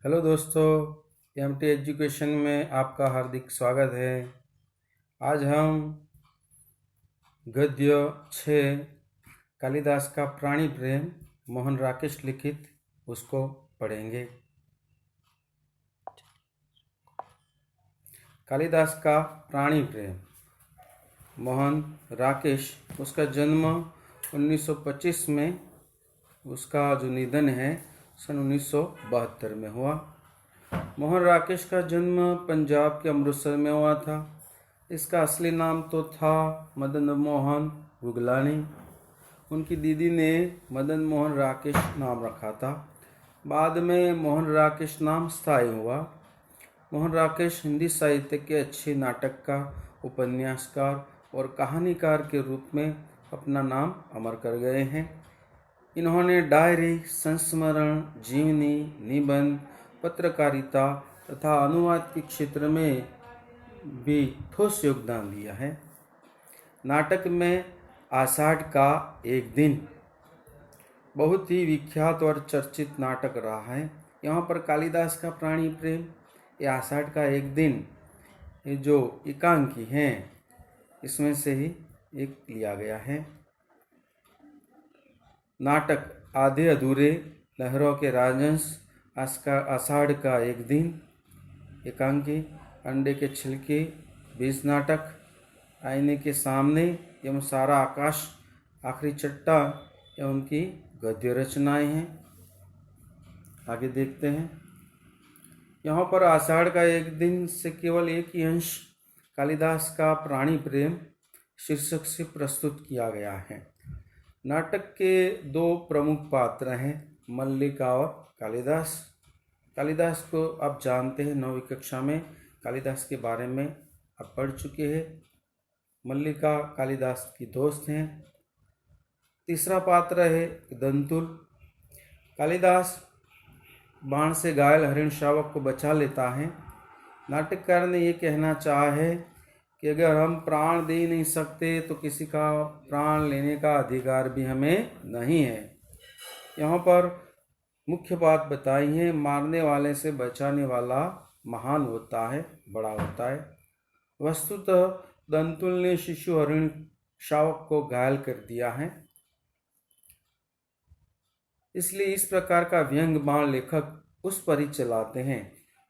Hello दोस्तों, MT education में आपका हार्दिक स्वागत है। आज हम गद्य 6 कालिदास का प्राणी प्रेम मोहन राकेश लिखित उसको पढ़ेंगे। कालिदास का प्राणी प्रेम मोहन राकेश, उसका जन्म 1925 में, उसका जो निधन है सन 1972 में हुआ। मोहन राकेश का जन्म पंजाब के अमृतसर में हुआ था। इसका असली नाम तो था मदन मोहन गुगलानी। उनकी दीदी ने मदन मोहन राकेश नाम रखा था। बाद में मोहन राकेश नाम स्थायी हुआ। मोहन राकेश हिंदी साहित्य के अच्छे नाटककार, उपन्यासकार और कहानीकार के रूप में अपना नाम अमर कर गए हैं। इन्होंने डायरी, संस्मरण, जीवनी, निबंध, पत्रकारिता तथा अनुवाद के क्षेत्र में भी ठोस योगदान दिया है। नाटक में आषाढ़ का एक दिन बहुत ही विख्यात और चर्चित नाटक रहा है। यहाँ पर कालिदास का प्राणी प्रेम, ये आषाढ़ का एक दिन, ये जो एकांकी हैं इसमें से ही एक लिया गया है। नाटक आधे अधूरे, लहरों के राजहंस, आषाढ़ का एक दिन, एकांकी, अंडे के छिलके, बीज नाटक, आईने के सामने एवं सारा आकाश, आखिरी चट्टा, यह उनकी गद्य रचनाएं हैं। आगे देखते हैं। यहाँ पर आषाढ़ का एक दिन से केवल एक ही अंश कालिदास का प्राणी प्रेम शीर्षक से प्रस्तुत किया गया है। नाटक के दो प्रमुख पात्र हैं, मल्लिका और कालिदास। कालिदास को आप जानते हैं, 9वीं कक्षा में कालिदास के बारे में आप पढ़ चुके हैं। मल्लिका कालिदास की दोस्त हैं। तीसरा पात्र है दंतुल। कालिदास बाण से घायल हरिण शावक को बचा लेता है। नाटककार ने ये कहना चाहा है कि अगर हम प्राण दे नहीं सकते तो किसी का प्राण लेने का अधिकार भी हमें नहीं है। यहाँ पर मुख्य बात बताई है, मारने वाले से बचाने वाला महान होता है, बड़ा होता है। वस्तुतः दंतुल ने शिशु हरिण शावक को घायल कर दिया है, इसलिए इस प्रकार का व्यंग बाण लेखक उस पर ही चलाते हैं।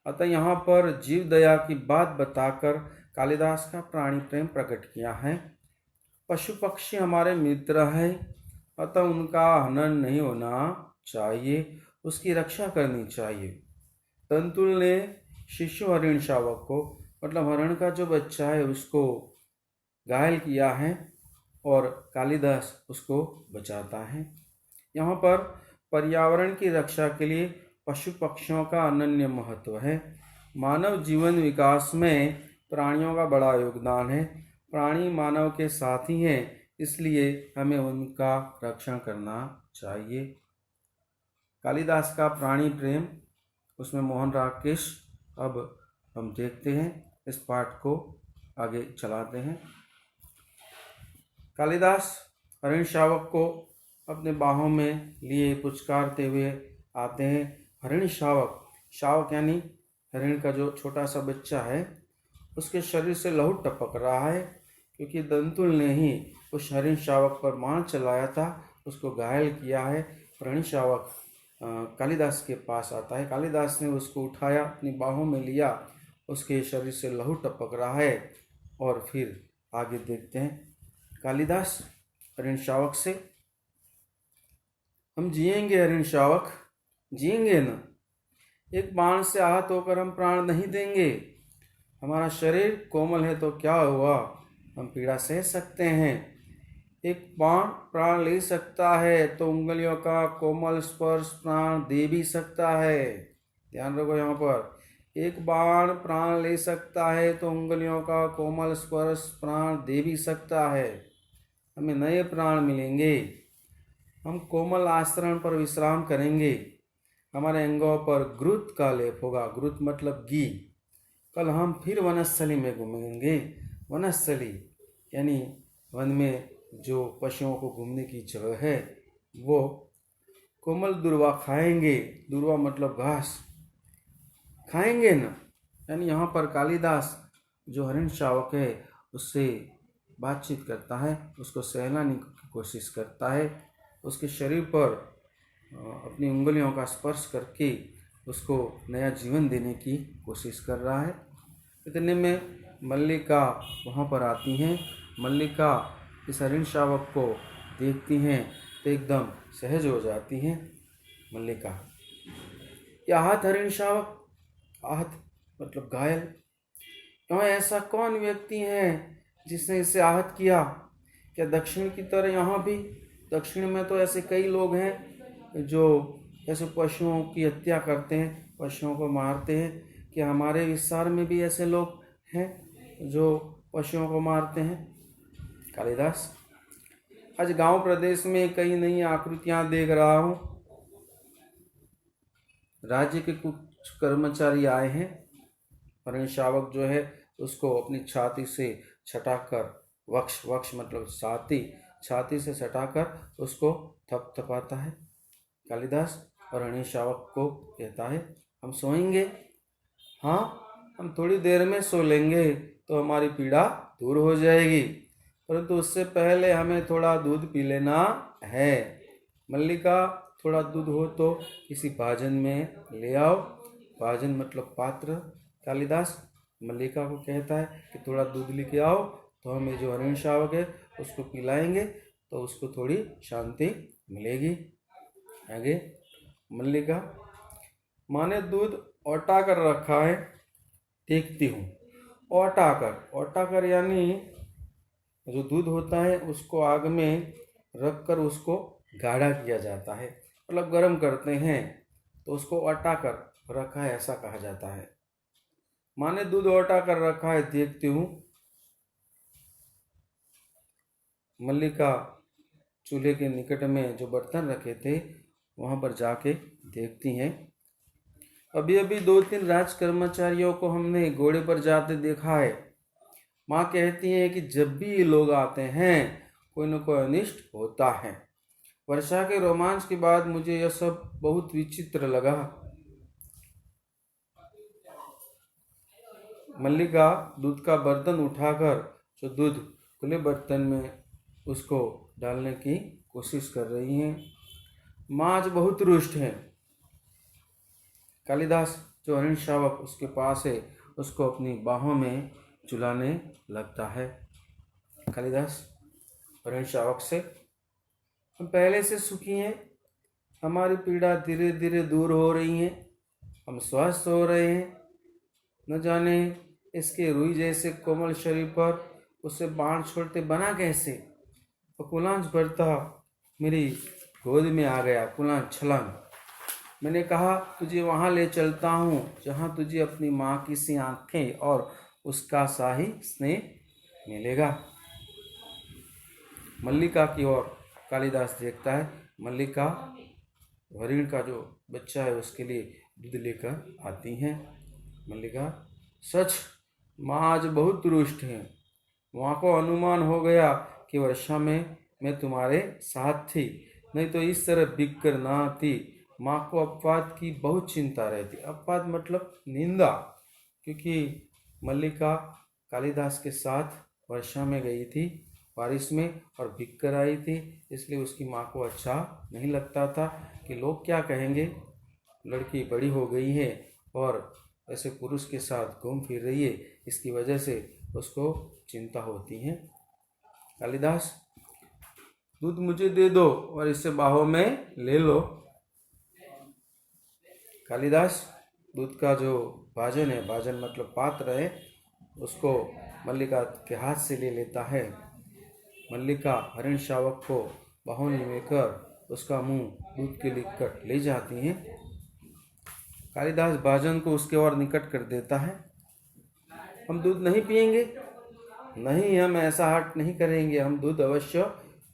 अतः यहाँ पर जीव दया की बात बताकर कालिदास का प्राणी प्रेम प्रकट किया है। पशु पक्षी हमारे मित्र हैं, अतः उनका हनन नहीं होना चाहिए, उसकी रक्षा करनी चाहिए। दंतुल ने शिशु हरिण शावक को, मतलब हरिण का जो बच्चा है, उसको घायल किया है और कालिदास उसको बचाता है। यहाँ पर पर्यावरण की रक्षा के लिए पशु पक्षियों का अनन्य महत्व है। मानव जीवन विकास में प्राणियों का बड़ा योगदान है। प्राणी मानव के साथी हैं, इसलिए हमें उनका रक्षण करना चाहिए। कालिदास का प्राणी प्रेम, उसमें मोहन राकेश। अब हम देखते हैं, इस पाठ को आगे चलाते हैं। कालिदास हरिण शावक को अपने बाहों में लिए पुचकारते हुए आते हैं। हरिण शावक, शावक यानी हरिण का जो छोटा सा बच्चा है, उसके शरीर से लहू टपक रहा है, क्योंकि दंतुल ने ही उस हरिण शावक पर बाण चलाया था, उसको घायल किया है। हरिण शावक कालिदास के पास आता है। कालिदास ने उसको उठाया, अपनी बाहों में लिया, उसके शरीर से लहू टपक रहा है। और फिर आगे देखते हैं। कालिदास हरिण शावक से, हम जिएंगे हरिण शावक, जिएंगे न। एक बाण से आहत होकर हम प्राण नहीं देंगे। हमारा शरीर कोमल है तो क्या हुआ, हम पीड़ा सह सकते हैं। एक बाण प्राण ले सकता है तो उंगलियों का कोमल स्पर्श प्राण दे भी सकता है। ध्यान रखो, यहाँ पर एक बाण प्राण ले सकता है तो उंगलियों का कोमल स्पर्श प्राण दे भी सकता है। हमें नए प्राण मिलेंगे। हम कोमल आस्तरण पर विश्राम करेंगे। हमारे अंगों पर घृत का लेप होगा। घृत मतलब घी। कल हम फिर वनस्थली में घूमेंगे। वनस्थली यानी वन में जो पशुओं को घूमने की जगह है, वो कोमल दुर्वा खाएंगे। दुर्वा मतलब घास। खाएंगे न। यानी यहाँ पर कालिदास जो हरिण शावक है उससे बातचीत करता है, उसको सहलाने की कोशिश करता है, उसके शरीर पर अपनी उंगलियों का स्पर्श करके उसको नया जीवन देने की कोशिश कर रहा है। इतने में मल्लिका वहाँ पर आती हैं। मल्लिका इस हरिण शावक को देखती हैं तो एकदम सहज हो जाती हैं। मल्लिका, ये आहत हरिण शावक, आहत मतलब घायल, क्यों ऐसा कौन व्यक्ति है जिसने इसे आहत किया? क्या दक्षिण की तरह यहाँ भी, दक्षिण में तो ऐसे कई लोग हैं जो ऐसे पशुओं की हत्या करते हैं, पशुओं को मारते हैं। क्या हमारे विस्तार में भी ऐसे लोग हैं जो पशुओं को मारते हैं? कालिदास, आज गांव प्रदेश में कई नई आकृतियां देख रहा हूँ। राज्य के कुछ कर्मचारी आए हैं, हरिण शावक जो है उसको अपनी छाती से छटाकर, वक्ष वक्ष मतलब छाती से सटाकर उसको थपथपाता है। कालिदास और हरिण शावक को कहता है, हम सोएंगे? हाँ, हम थोड़ी देर में सो लेंगे तो हमारी पीड़ा दूर हो जाएगी, परंतु उससे पहले हमें थोड़ा दूध पी लेना है। मल्लिका, थोड़ा दूध हो तो किसी भाजन में ले आओ। भाजन मतलब पात्र। कालिदास मल्लिका को कहता है कि थोड़ा दूध लेके आओ तो हमें जो हरिण शावक है उसको पिलाएंगे तो उसको थोड़ी शांति मिलेगी। आगे मल्लिका, माँ ने दूध औटा कर रखा है, देखती हूँ। औटा कर यानी जो दूध होता है उसको आग में रख कर उसको गाढ़ा किया जाता है, मतलब गर्म करते हैं तो उसको औटा कर रखा है ऐसा कहा जाता है। माँ ने दूध औटा कर रखा है, देखती हूँ। मल्लिका चूल्हे के निकट में जो बर्तन रखे थे वहाँ पर जाके देखती हैं। अभी अभी 2-3 राज कर्मचारियों को हमने घोड़े पर जाते देखा है। माँ कहती हैं कि जब भी ये लोग आते हैं कोई न कोई अनिष्ट होता है। वर्षा के रोमांच के बाद मुझे यह सब बहुत विचित्र लगा। मल्लिका दूध का बर्तन उठाकर जो दूध खुले बर्तन में उसको डालने की कोशिश कर रही हैं। माँ आज बहुत रुष्ट है। कालिदास जो हरिण शावक उसके पास है उसको अपनी बाहों में झुलाने लगता है। कालिदास हरिण शावक से, हम पहले से सुखी हैं, हमारी पीड़ा धीरे धीरे दूर हो रही है, हम स्वस्थ हो रहे हैं। न जाने इसके रुई जैसे कोमल शरीर पर उसे बाण छोड़ते बना कैसे। और कुलांच बढ़ता मेरी गोद में आ गया, कुलांच छलांग। मैंने कहा तुझे वहाँ ले चलता हूँ जहाँ तुझे अपनी माँ की सी आँखें और उसका सा ही स्नेह मिलेगा। मल्लिका की ओर कालिदास देखता है। मल्लिका हरिण का जो बच्चा है उसके लिए दूध लेकर आती हैं। मल्लिका, सच माँ आज बहुत रुष्ट है। माँ को अनुमान हो गया कि वर्षा में मैं तुम्हारे साथ थी, नहीं तो इस तरह बिक कर ना आती। माँ को अपवाद की बहुत चिंता रहती। अपवाद मतलब निंदा, क्योंकि मल्लिका कालिदास के साथ वर्षा में गई थी बारिश में और भीग कर आई थी, इसलिए उसकी माँ को अच्छा नहीं लगता था कि लोग क्या कहेंगे, लड़की बड़ी हो गई है और ऐसे पुरुष के साथ घूम फिर रही है, इसकी वजह से उसको चिंता होती है। कालिदास, दूध मुझे दे दो और इसे बाहों में ले लो। कालिदास दूध का जो भाजन है, भाजन मतलब पात्र है, उसको मल्लिका के हाथ से ले लेता है। मल्लिका हरिण शावक को बाहों में लेकर उसका मुंह दूध के लेकर ले जाती हैं। कालिदास भाजन को उसके और निकट कर देता है। हम दूध नहीं पिएंगे? नहीं, हम ऐसा हट नहीं करेंगे, हम दूध अवश्य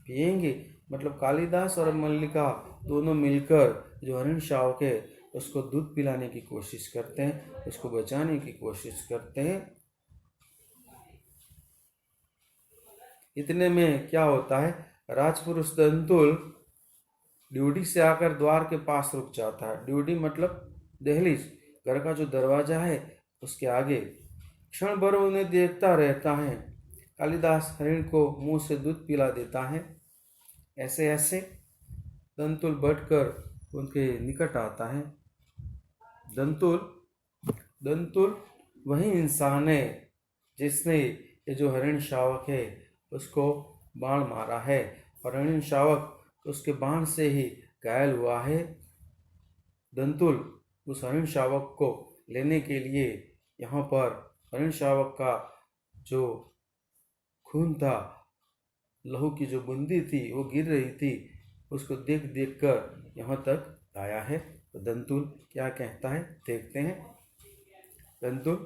पिएंगे। मतलब कालिदास और मल्लिका दोनों मिलकर जो हरिण शावक है उसको दूध पिलाने की कोशिश करते हैं, उसको बचाने की कोशिश करते हैं। इतने में क्या होता है, राजपुरुष दंतुल ड्यूटी से आकर द्वार के पास रुक जाता है। ड्यूटी मतलब दहलीज, घर का जो दरवाजा है उसके आगे क्षण भर उन्हें देखता रहता है। कालिदास हरिण को मुंह से दूध पिला देता है। ऐसे ऐसे दंतुल बढ़कर उनके निकट आता है। दंतुल दंतुल वही इंसान है जिसने ये जो हरिण शावक है उसको बाण मारा है और हरिण शावक उसके बाण से ही घायल हुआ है। दंतुल उस हरिण शावक को लेने के लिए यहाँ पर हरिण शावक का जो खून था, लहू की जो बूंदी थी वो गिर रही थी, उसको देख देख कर यहाँ तक आया है। तो दंतुल क्या कहता है देखते हैं। दंतुल,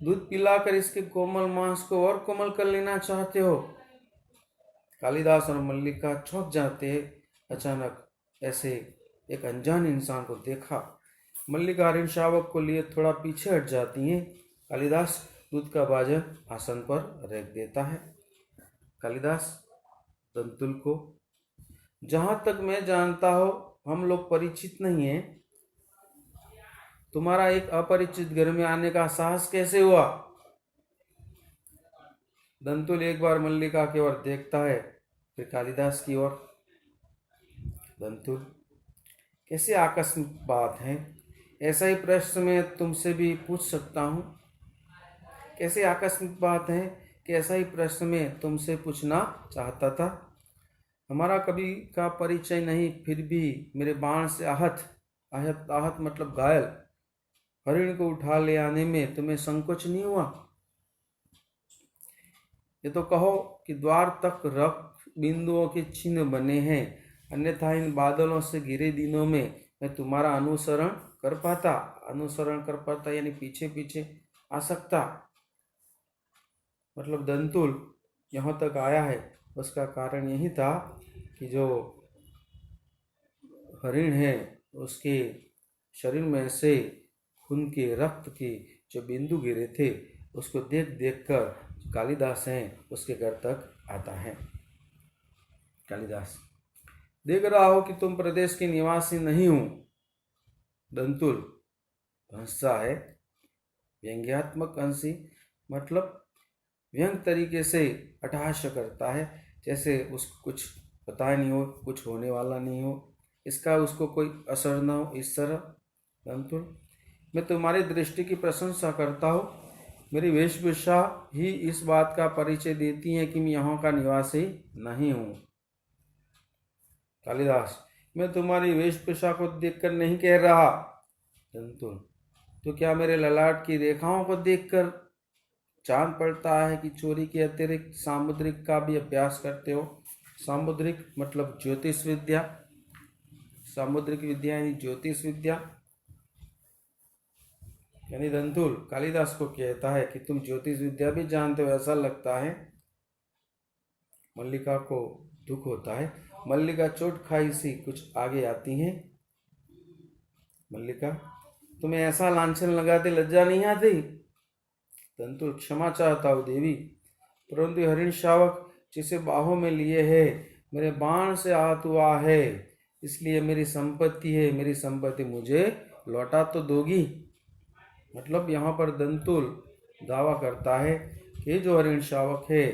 दूध पिलाकर इसके कोमल मांस को और कोमल कर लेना चाहते हो? कालिदास और मल्लिका चौंक जाते हैं। अचानक ऐसे एक अनजान इंसान को देखा। मल्लिका हरिण शावक को लिए थोड़ा पीछे हट जाती हैं। कालिदास दूध का बाजन आसन पर रख देता है। कालिदास दंतुल को, जहाँ तक मैं जानता हूँ हम लोग परिचित नहीं हैं। तुम्हारा एक अपरिचित घर में आने का साहस कैसे हुआ? दंतुल एक बार मल्लिका की ओर देखता है, फिर कालिदास की ओर। दंतुल, कैसी आकस्मिक बात है। ऐसा ही प्रश्न मैं तुमसे भी पूछ सकता हूँ। कैसी आकस्मिक बात है कि ऐसा ही प्रश्न मैं तुमसे पूछना चाहता था। हमारा कभी का परिचय नहीं, फिर भी मेरे बाण से आहत मतलब घायल हरिण को उठा ले आने में तुम्हें संकोच नहीं हुआ? ये तो कहो कि द्वार तक रक्त बिंदुओं के चिन्ह बने हैं, अन्यथा इन बादलों से घिरे दिनों में मैं तुम्हारा अनुसरण कर पाता यानी पीछे पीछे आ सकता। मतलब दंतुल यहाँ तक आया है उसका कारण यही था कि जो हरिण है उसके शरीर में से खून के रक्त के जो बिंदु गिरे थे उसको देख देख कर कालिदास हैं उसके घर तक आता है। कालिदास, देख रहा हो कि तुम प्रदेश के निवासी नहीं हो। दंतुल हंसता है, व्यंग्यात्मक हंसी, मतलब व्यंग तरीके से अट्टहास्य करता है, जैसे उसको कुछ पता नहीं हो, कुछ होने वाला नहीं हो, इसका उसको कोई असर न हो, इस तरह। दंतुल, मैं तुम्हारी दृष्टि की प्रशंसा करता हूँ। मेरी वेशभूषा ही इस बात का परिचय देती है कि मैं यहाँ का निवासी नहीं हूँ। कालिदास, मैं तुम्हारी वेशभूषा को देखकर नहीं कह रहा। दंतुल, तो क्या मेरे ललाट की रेखाओं को देखकर जान पड़ता है कि चोरी के अतिरिक्त सामुद्रिक का भी अभ्यास करते हो? सामुद्रिक मतलब ज्योतिष विद्या, सामुद्रिक विद्या यानी ज्योतिष विद्या। यानी दंतुल कालिदास को कहता है कि तुम ज्योतिष विद्या भी जानते हो, ऐसा लगता है। मल्लिका को दुख होता है। मल्लिका चोट खाई सी कुछ आगे आती हैं। मल्लिका, तुम्हें ऐसा लांछन लगाते लज्जा नहीं आती? दंतुल, क्षमा चाहता हूँ देवी, परंतु हरिण शावक जिसे बाहों में लिए है मेरे बाण से आहत हुआ है, इसलिए मेरी संपत्ति है, मेरी संपत्ति मुझे लौटा तो दोगी? मतलब यहाँ पर दंतुल दावा करता है कि जो हरिण शावक है,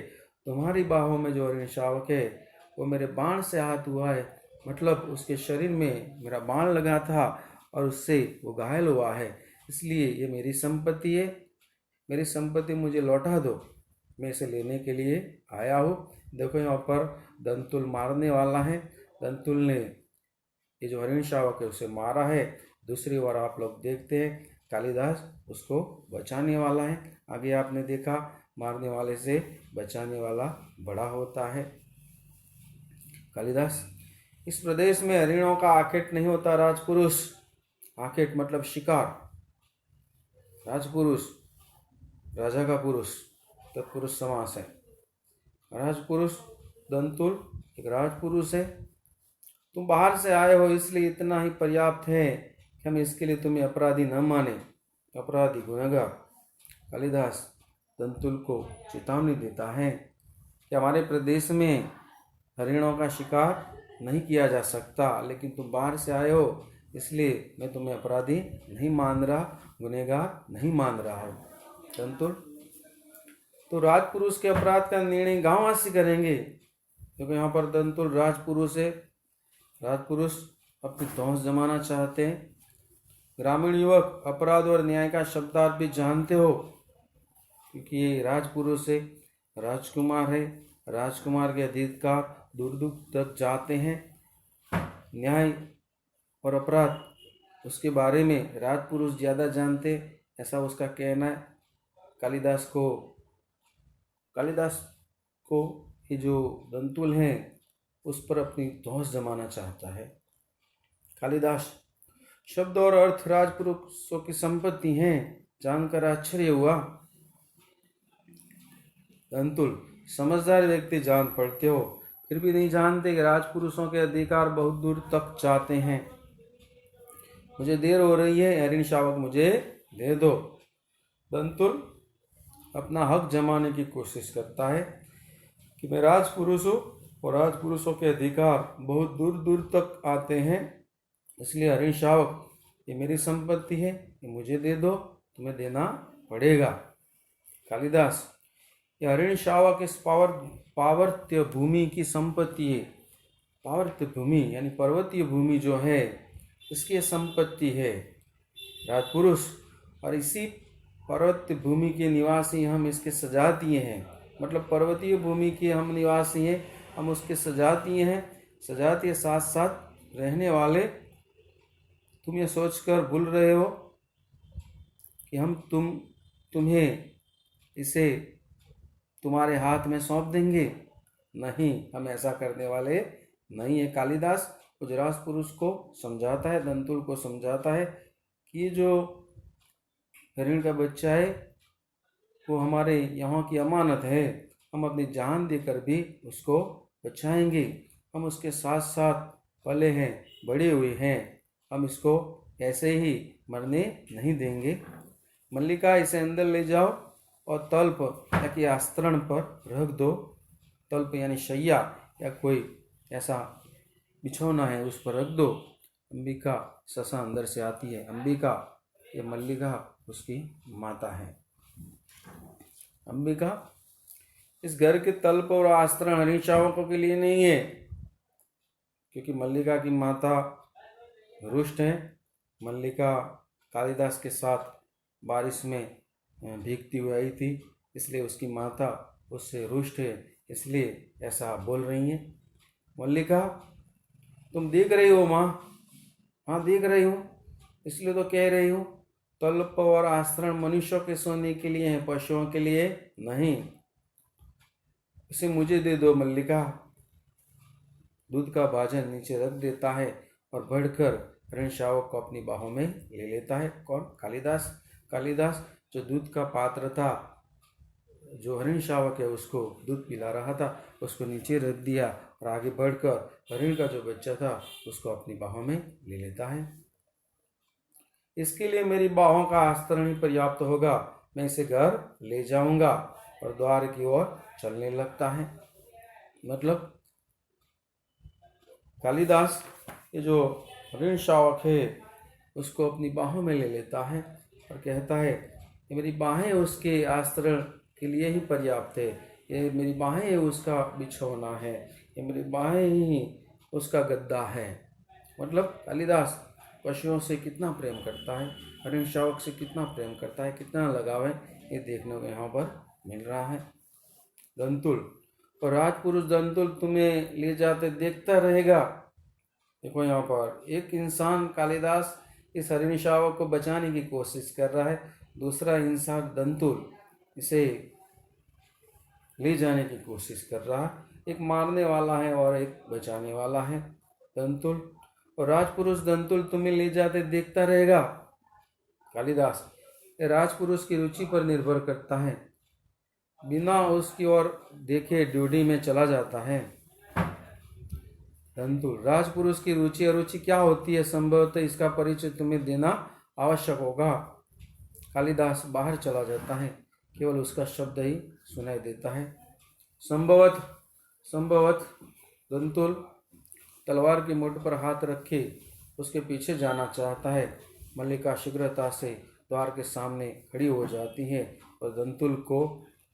तुम्हारी बाहों में जो हरिण शावक है वो मेरे बाण से आहत हुआ है, मतलब उसके शरीर में मेरा बाण लगा था और उससे वो घायल हुआ है, इसलिए ये मेरी संपत्ति है, मेरी संपत्ति मुझे लौटा दो, मैं इसे लेने के लिए आया हूँ। देखो यहाँ पर दंतुल मारने वाला है। दंतुल ने ये जो हरिण शावक है उसे मारा है। दूसरी बार आप लोग देखते हैं कालिदास उसको बचाने वाला है। आगे आपने देखा मारने वाले से बचाने वाला बड़ा होता है। कालिदास, इस प्रदेश में हरिणों का आखेट नहीं होता राजपुरुष। आखेट मतलब शिकार, राजपुरुष राजा का पुरुष, तत्पुरुष समास है। राजपुरुष दंतुल एक राजपुरुष है। तुम बाहर से आए हो इसलिए इतना ही पर्याप्त है कि हम इसके लिए तुम्हें अपराधी न माने, अपराधी गुनहगार। कालिदास दंतुल को चेतावनी देता है कि हमारे प्रदेश में हरिणों का शिकार नहीं किया जा सकता, लेकिन तुम बाहर से आए हो इसलिए मैं तुम्हें अपराधी नहीं मान रहा, गुनहगार नहीं मान रहा हूँ। दंतुल, तो राजपुरुष के अपराध का निर्णय गांववासी करेंगे, क्योंकि यहाँ पर दंतुल राजपुरुष है। राजपुरुष अपनी पहुंच जमाना चाहते हैं। ग्रामीण युवक अपराध और न्याय का शब्दार्थ भी जानते हो, क्योंकि ये राजपुरुष है, राजकुमार है। राजकुमार के अधिकार दूर दूर तक जाते हैं। न्याय और अपराध उसके बारे में राजपुरुष ज़्यादा जानते, ऐसा उसका कहना है। कालिदास को ये जो दंतुल हैं उस पर अपनी धौंस जमाना चाहता है। कालिदास, शब्द और अर्थ राजपुरुषों की संपत्ति हैं, जानकर आश्चर्य हुआ। दंतुल, समझदार व्यक्ति जान पड़ते हो, फिर भी नहीं जानते कि राजपुरुषों के अधिकार बहुत दूर तक जाते हैं। मुझे देर हो रही है, हरिण शावक मुझे दे दो। दंतुल अपना हक जमाने की कोशिश करता है कि मैं राजपुरुष हूँ और राजपुरुषों के अधिकार बहुत दूर दूर तक आते हैं, इसलिए हरिण शावक ये मेरी संपत्ति है, ये मुझे दे दो, तुम्हें देना पड़ेगा। कालिदास, ये हरिण शावक इस पावर्त्य भूमि की संपत्ति है। पावर्त्य भूमि यानी पर्वतीय भूमि जो है इसकी संपत्ति है राजपुरुष, और इसी पर्वतीय भूमि के निवासी हम, इसके सजातीय हैं। मतलब पर्वतीय भूमि के हम निवासी हैं, हम उसके सजातीय हैं। सजातीय साथ साथ रहने वाले। तुम ये सोचकर भूल रहे हो कि हम तुम्हें इसे तुम्हारे हाथ में सौंप देंगे। नहीं, हम ऐसा करने वाले नहीं है। कालिदास कुछ राजपुरुष को समझाता है, दंतुल को समझाता है कि ये जो हरिण का बच्चा है वो हमारे यहाँ की अमानत है, हम अपनी जान देकर भी उसको बचाएंगे। हम उसके साथ साथ पले हैं, बड़े हुए हैं, हम इसको ऐसे ही मरने नहीं देंगे। मल्लिका, इसे अंदर ले जाओ और तल्प या कि आस्तरण पर रख दो। तल्प यानी शैया या कोई ऐसा बिछौना है उस पर रख दो। अंबिका ससा अंदर से आती है। अंबिका, ये मल्लिका उसकी माता है। अंबिका, इस घर के तल्प और आस्तरण हरिण शावकों के लिए नहीं है, क्योंकि मल्लिका की माता रुष्ट है। मल्लिका कालिदास के साथ बारिश में भीगती हुई आई थी, इसलिए उसकी माता उससे रुष्ट है, इसलिए ऐसा बोल रही हैं। मल्लिका, तुम देख रही हो माँ? हाँ देख रही हूँ, इसलिए तो कह रही हूँ। तल्प और आस्तरण मनुष्यों के सोने के लिए हैं, पशुओं के लिए नहीं। इसे मुझे दे दो। मल्लिका दूध का भाजन नीचे रख देता है और बढ़कर हरिण शावक को अपनी बाहों में ले लेता है। कौन? कालिदास। कालिदास जो दूध का पात्र था, जो हरिण शावक है उसको दूध पिला रहा था, उसको नीचे रख दिया और आगे बढ़कर हरिण का जो बच्चा था उसको अपनी बाहों में ले लेता है। इसके लिए मेरी बाहों का आस्तरण ही पर्याप्त होगा, मैं इसे घर ले जाऊंगा। और द्वार की ओर चलने लगता है। मतलब कालिदास ये जो हरिण शावक है उसको अपनी बाहों में ले लेता है और कहता है कि मेरी बाहें उसके आस्तरण के लिए ही पर्याप्त है, ये मेरी बाहें उसका बिछौना है, ये मेरी बाहें ही उसका गद्दा है। मतलब कालिदास पशुओं से कितना प्रेम करता है, हरिण शावक से कितना प्रेम करता है, कितना लगाव है, ये देखने को यहाँ पर मिल रहा है। दंतुल, और राजपुरुष दंतुल तुम्हें ले जाते देखता रहेगा। देखो यहाँ पर एक इंसान कालिदास इस हरिण शावक को बचाने की कोशिश कर रहा है, दूसरा इंसान दंतुल इसे ले जाने की कोशिश कर रहा है। एक मारने वाला है और एक बचाने वाला है। दंतुल, और राजपुरुष दंतुल तुम्हें ले जाते देखता रहेगा। कालिदास, ये राजपुरुष की रुचि पर निर्भर करता है, बिना उसकी ओर देखे ड्यूटी में चला जाता है। दंतुल, राजपुरुष की रुचि अरुचि क्या होती है, संभवतः इसका परिचय तुम्हें देना आवश्यक होगा। कालिदास बाहर चला जाता है, केवल उसका शब्द ही सुनाई देता है। संभवत दंतुल तलवार की मुठ पर हाथ रखे उसके पीछे जाना चाहता है। मल्लिका शीघ्रता से द्वार के सामने खड़ी हो जाती है और दंतुल को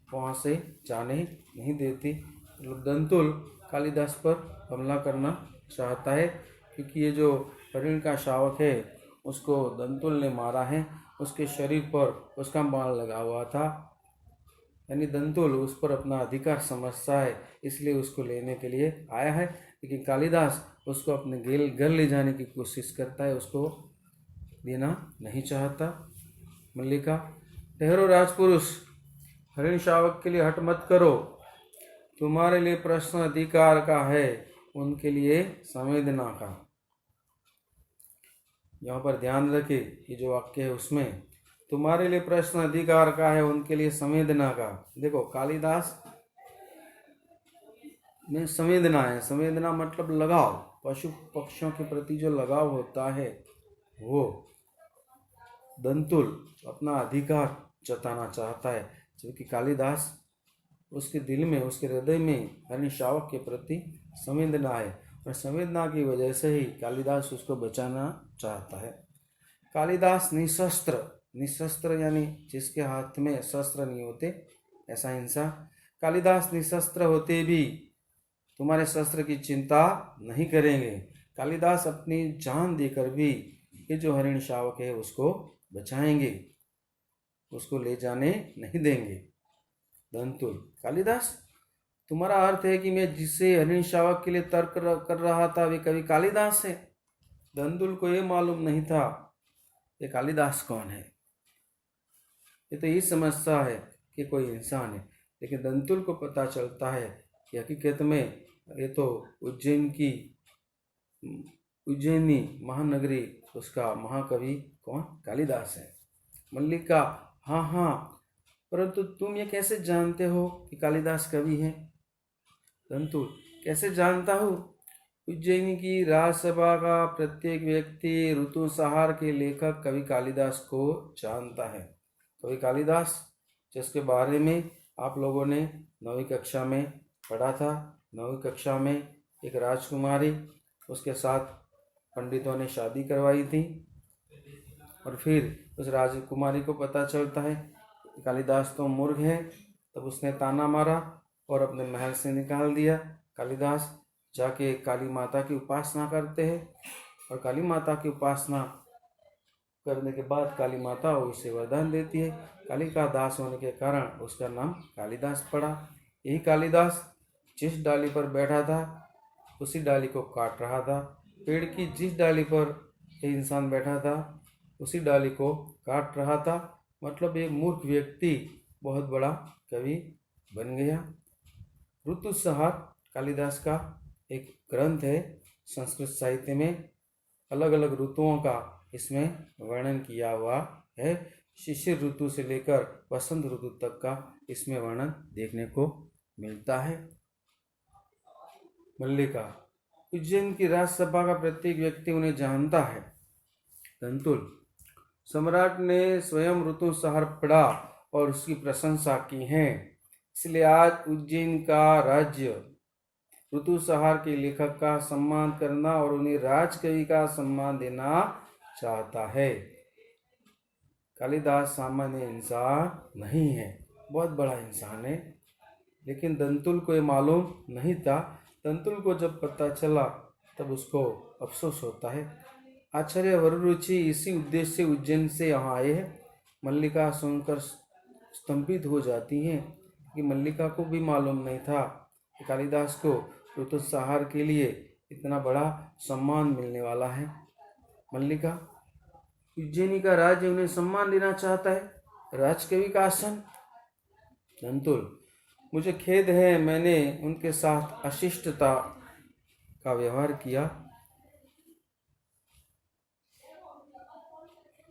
वहाँ से जाने नहीं देती। दंतुल कालिदास पर हमला करना चाहता है, क्योंकि ये जो हरिण का शावक है उसको दंतुल ने मारा है, उसके शरीर पर उसका बाण लगा हुआ था। यानी दंतुल उस पर अपना अधिकार समझता है, इसलिए उसको लेने के लिए आया है। लेकिन कालिदास उसको अपने घर ले जाने की कोशिश करता है, उसको देना नहीं चाहता। मल्लिका, ठहरो राजपुरुष, हरिण शावक के लिए हट मत करो। तुम्हारे लिए प्रश्न अधिकार का है, उनके लिए संवेदना का। यहाँ पर ध्यान रखे, ये जो वाक्य है उसमें तुम्हारे लिए प्रश्न अधिकार का है, उनके लिए संवेदना का। देखो कालिदास में संवेदना है। संवेदना मतलब लगाव, पशु पक्षियों के प्रति जो लगाव होता है वो दंतुल अपना अधिकार जताना चाहता है, जबकि कालिदास उसके दिल में, उसके हृदय में हरिण शावक के प्रति संवेदना है, और संवेदना की वजह से ही कालिदास उसको बचाना चाहता है। कालिदास निशस्त्र यानी जिसके हाथ में शस्त्र नहीं होते, ऐसा इंसान। कालिदास निशस्त्र होते भी तुम्हारे शस्त्र की चिंता नहीं करेंगे। कालिदास अपनी जान देकर भी ये जो हरिण शावक है उसको बचाएंगे, उसको ले जाने नहीं देंगे। दंतुल, कालिदास, तुम्हारा अर्थ है कि मैं जिसे हरिण शावक के लिए तर्क कर रहा था वे कवि कालिदास है? दंतुल को ये मालूम नहीं था ये कालिदास कौन है। ये तो ये समझता है कि कोई इंसान है, लेकिन दंतुल को पता चलता है कि हकीकत में ये तो उज्जैनी महानगरी, उसका महाकवि कौन? कालिदास है। मल्लिका, हाँ, परंतु तुम ये कैसे जानते हो कि कालिदास कवि है? दंतुल, कैसे जानता हूँ? उज्जैनी की राजसभा का प्रत्येक व्यक्ति ऋतुसंहार के लेखक कवि कालिदास को जानता है। कवि कालिदास जिसके बारे में आप लोगों ने 9वीं कक्षा में पढ़ा था। 9वीं कक्षा में एक राजकुमारी, उसके साथ पंडितों ने शादी करवाई थी, और फिर उस राजकुमारी को पता चलता है कालिदास तो मूर्ख है, तब उसने ताना मारा और अपने महल से निकाल दिया। कालिदास जाके काली माता की उपासना करते हैं, और काली माता की उपासना करने के बाद काली माता उसे वरदान देती है। काली का दास होने के कारण उसका नाम कालिदास पड़ा। यही कालिदास जिस डाली पर बैठा था उसी डाली को काट रहा था। पेड़ की जिस डाली पर ये इंसान बैठा था उसी डाली को काट रहा था। मतलब एक मूर्ख व्यक्ति बहुत बड़ा कवि बन गया। ऋतुसंहार कालिदास का एक ग्रंथ है। संस्कृत साहित्य में अलग अलग ऋतुओं का इसमें वर्णन किया हुआ है। शिशिर ऋतु से लेकर वसंत ऋतु तक का इसमें वर्णन देखने को मिलता है। मल्लिका, उज्जैन की राजसभा का प्रत्येक व्यक्ति उन्हें जानता है। दंतुल, सम्राट ने स्वयं ऋतुसंहार पढ़ा और उसकी प्रशंसा की है, इसलिए आज उज्जैन का राज्य ऋतुसंहार के लेखक का सम्मान करना और उन्हें राजकवि का सम्मान देना चाहता है। कालिदास सामान्य इंसान नहीं है, बहुत बड़ा इंसान है, लेकिन दंतुल को ये मालूम नहीं था। दंतुल को जब पता चला तब उसको अफसोस होता है। आचार्य वरुरुचि इसी उद्देश्य से उज्जैन से यहाँ आए हैं। मल्लिका सुनकर स्तंभित हो जाती हैं कि मल्लिका को भी मालूम नहीं था कि कालिदास को ऋतुसंहार के लिए इतना बड़ा सम्मान मिलने वाला है। मल्लिका, उज्जैनी का राज्य उन्हें सम्मान देना चाहता है, राजकवि का आसन। दंतुल, मुझे खेद है, मैंने उनके साथ अशिष्टता का व्यवहार किया।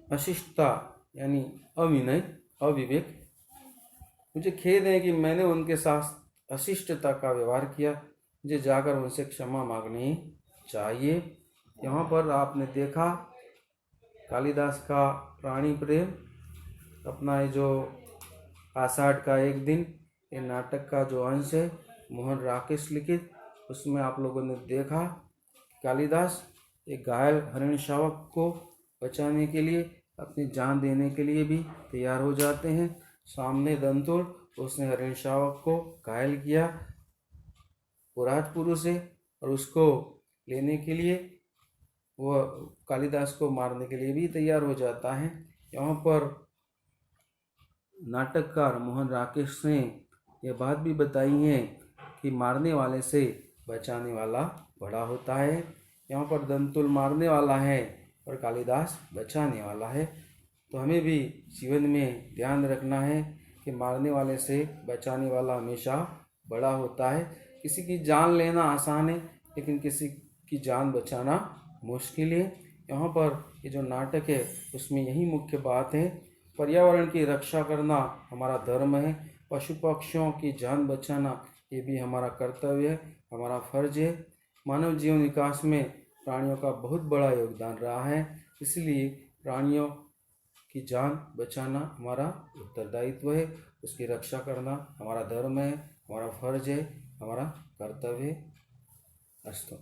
अशिष्टता यानी अविनय, अविवेक। मुझे खेद है कि मैंने उनके साथ अशिष्टता का व्यवहार किया। मुझे जाकर उनसे क्षमा मांगनी चाहिए। यहाँ पर आपने देखा कालिदास का प्राणी प्रेम, अपना ये जो आषाढ़ का एक दिन, ये नाटक का जो अंश है मोहन राकेश लिखित, उसमें आप लोगों ने देखा कालिदास एक घायल हरिण शावक को बचाने के लिए, अपनी जान देने के लिए भी तैयार हो जाते हैं। सामने दंतुल, उसने हरिण शावक को घायल किया पुरातपुरु से, और उसको लेने के लिए वह कालिदास को मारने के लिए भी तैयार हो जाता है। यहाँ पर नाटककार मोहन राकेश ने यह बात भी बताई है कि मारने वाले से बचाने वाला बड़ा होता है। यहाँ पर दंतुल मारने वाला है और कालिदास बचाने वाला है। तो हमें भी जीवन में ध्यान रखना है कि मारने वाले से बचाने वाला हमेशा बड़ा होता है। किसी की जान लेना आसान है, लेकिन किसी की जान बचाना मुश्किल है। यहाँ पर ये जो नाटक है उसमें यही मुख्य बात है। पर्यावरण की रक्षा करना हमारा धर्म है, पशु पक्षियों की जान बचाना ये भी हमारा कर्तव्य है, हमारा फर्ज है। मानव जीवन विकास में प्राणियों का बहुत बड़ा योगदान रहा है, इसलिए प्राणियों की जान बचाना हमारा उत्तरदायित्व है, उसकी रक्षा करना हमारा धर्म है, हमारा फर्ज है, हमारा कर्तव्य है। अस्तु।